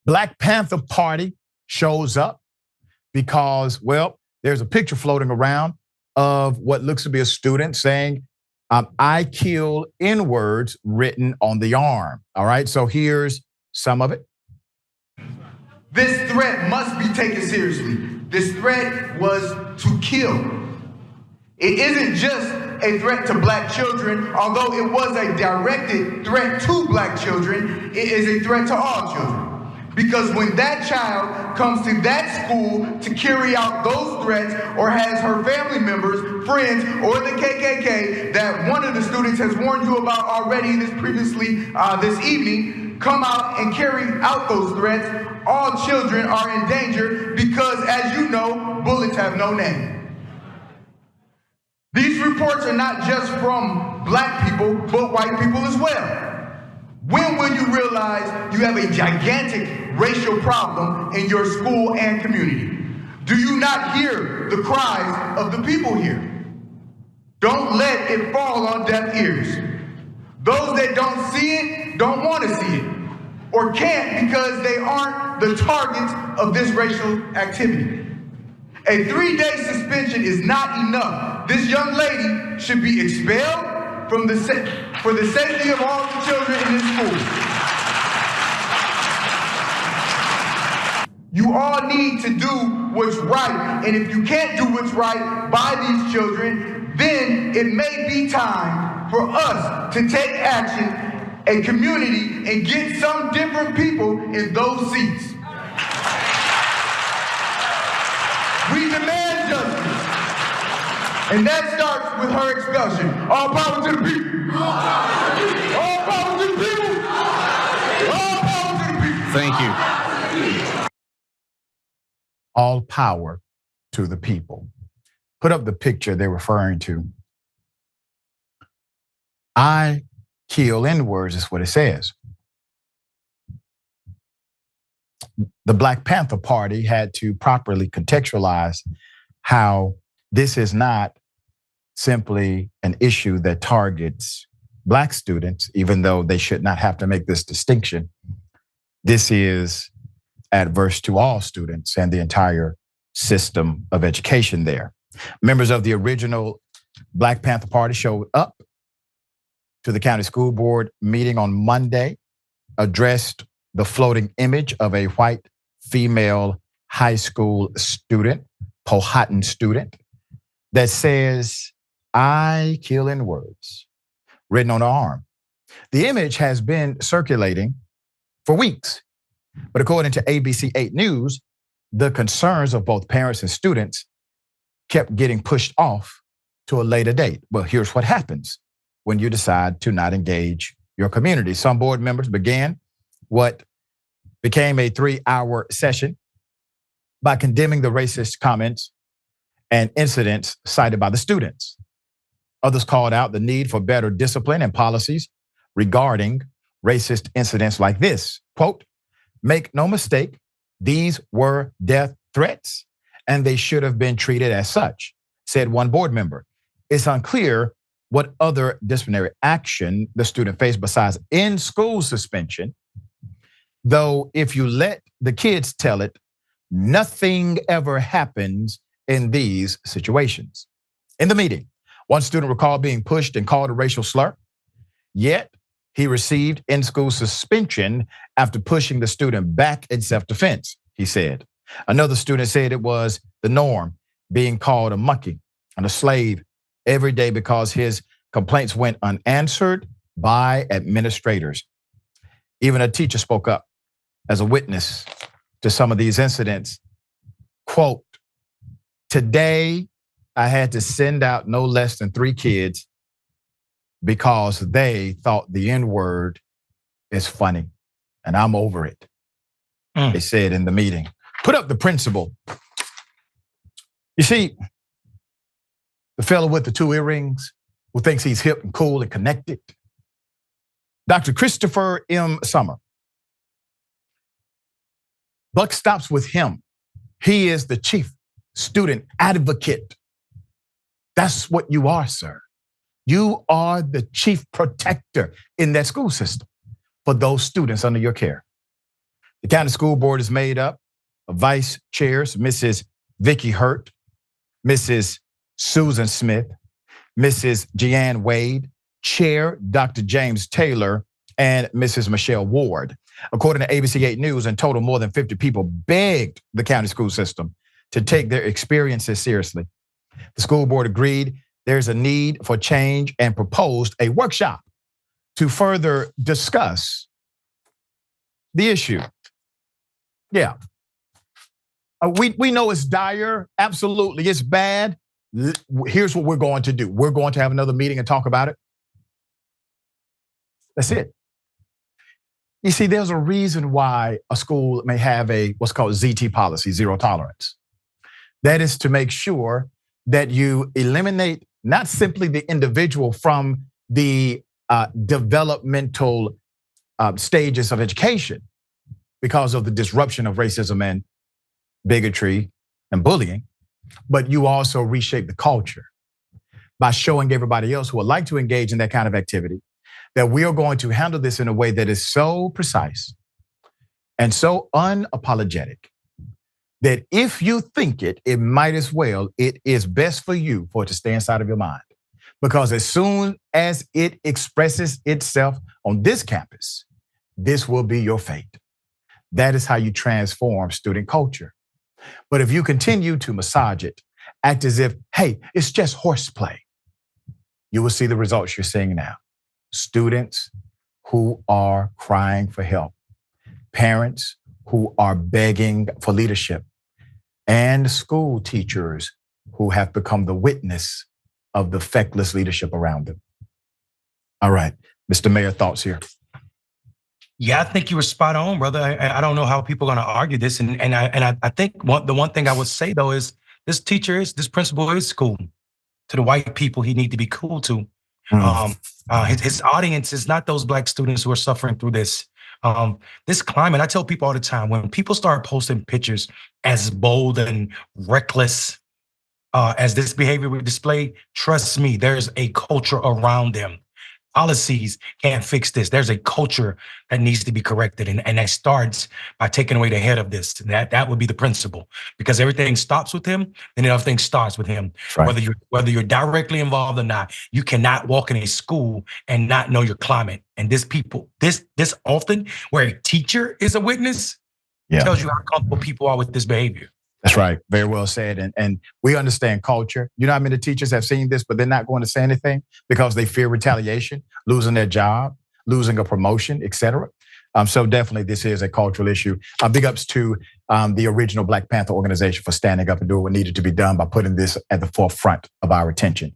Black Panther Party shows up because, well, there's a picture floating around of what looks to be a student saying, I kill N-words written on the arm. All right, so here's some of it. This threat must be taken seriously. This threat was to kill. It isn't just a threat to black children, although it was a directed threat to black children, it is a threat to all children. Because when that child comes to that school to carry out those threats or has her family members, friends, or the KKK that one of the students has warned you about already this evening, come out and carry out those threats, all children are in danger because, as you know, bullets have no name. These reports are not just from black people, but white people as well. When will you realize you have a gigantic racial problem in your school and community? Do you not hear the cries of the people here? Don't let it fall on deaf ears. Those that don't see it don't want to see it, or can't because they aren't the targets of this racial activity. A 3-day suspension is not enough. This young lady should be expelled for the safety of all the children in this school. You all need to do what's right, and if you can't do what's right by these children, then it may be time for us to take action, a community, and get some different people in those seats. We demand justice, and that starts with her expulsion. All power to the people. All power to the people. All power to the people. Thank you. All power to the people. Put up the picture they're referring to. I kill N-words is what it says. The Black Panther Party had to properly contextualize how this is not simply an issue that targets black students, even though they should not have to make this distinction. This is adverse to all students and the entire system of education there. Members of the original Black Panther Party showed up to the county school board meeting on Monday, addressed the floating image of a white female high school student, Powhatan student, that says, I kill N-words, written on her arm. The image has been circulating for weeks, but according to ABC 8 News, the concerns of both parents and students kept getting pushed off to a later date. Well, here's what happens when you decide to not engage your community. Some board members began what became a 3-hour session by condemning the racist comments and incidents cited by the students. Others called out the need for better discipline and policies regarding racist incidents like this. Quote, make no mistake, these were death threats and they should have been treated as such, said one board member. It's unclear what other disciplinary action the student faced besides in-school suspension, though if you let the kids tell it, nothing ever happens in these situations. In the meeting, one student recalled being pushed and called a racial slur, yet he received in-school suspension after pushing the student back in self-defense, he said. Another student said it was the norm, being called a monkey and a slave every day because his complaints went unanswered by administrators. Even a teacher spoke up as a witness to some of these incidents. Quote, today I had to send out no less than 3 kids because they thought the N-word is funny and I'm over it. They said in the meeting. Put up the principal. You see, the fellow with the 2 earrings who thinks he's hip and cool and connected, Dr. Christopher M. Summer. Buck stops with him. He is the chief student advocate. That's what you are, sir. You are the chief protector in that school system for those students under your care. The county school board is made up of vice chairs, Mrs. Vicki Hurt, Mrs. Susan Smith, Mrs. Jeanne Wade, Chair Dr. James Taylor, and Mrs. Michelle Ward. According to ABC 8 News, in total, more than 50 people begged the county school system to take their experiences seriously. The school board agreed there's a need for change and proposed a workshop to further discuss the issue. Yeah. We know it's dire. Absolutely, it's bad. Here's what we're going to do. We're going to have another meeting and talk about it. That's it. You see, there's a reason why a school may have a what's called ZT policy, zero tolerance. That is to make sure that you eliminate not simply the individual from the developmental stages of education because of the disruption of racism and bigotry and bullying, but you also reshape the culture by showing everybody else who would like to engage in that kind of activity that we are going to handle this in a way that is so precise and so unapologetic that if you think it might as well, it is best for you for it to stay inside of your mind. Because as soon as it expresses itself on this campus, this will be your fate. That is how you transform student culture. But if you continue to massage it, act as if, hey, it's just horseplay, you will see the results you're seeing now. Students who are crying for help, parents who are begging for leadership, and school teachers who have become the witness of the feckless leadership around them. All right, Mr. Mayor, thoughts here? Yeah, I think you were spot on, brother. I don't know how people are going to argue this, and I think the one thing I would say though is this principal is cool to the white people. He need to be cool to. His audience is not those black students who are suffering through this. This climate, I tell people all the time, when people start posting pictures as bold and reckless as this behavior we display, trust me, there's a culture around them. Policies can't fix this. There's a culture that needs to be corrected. And that starts by taking away the head of this. That would be the principle. Because everything stops with him, and everything starts with him. Right. Whether you're directly involved or not, you cannot walk in a school and not know your climate. And this often, where a teacher is a witness, tells you how comfortable people are with this behavior. That's right. Very well said. And we understand culture. You know how many teachers have seen this, but they're not going to say anything because they fear retaliation, losing their job, losing a promotion, et cetera. So definitely this is a cultural issue. Big ups to the original Black Panther organization for standing up and doing what needed to be done by putting this at the forefront of our attention.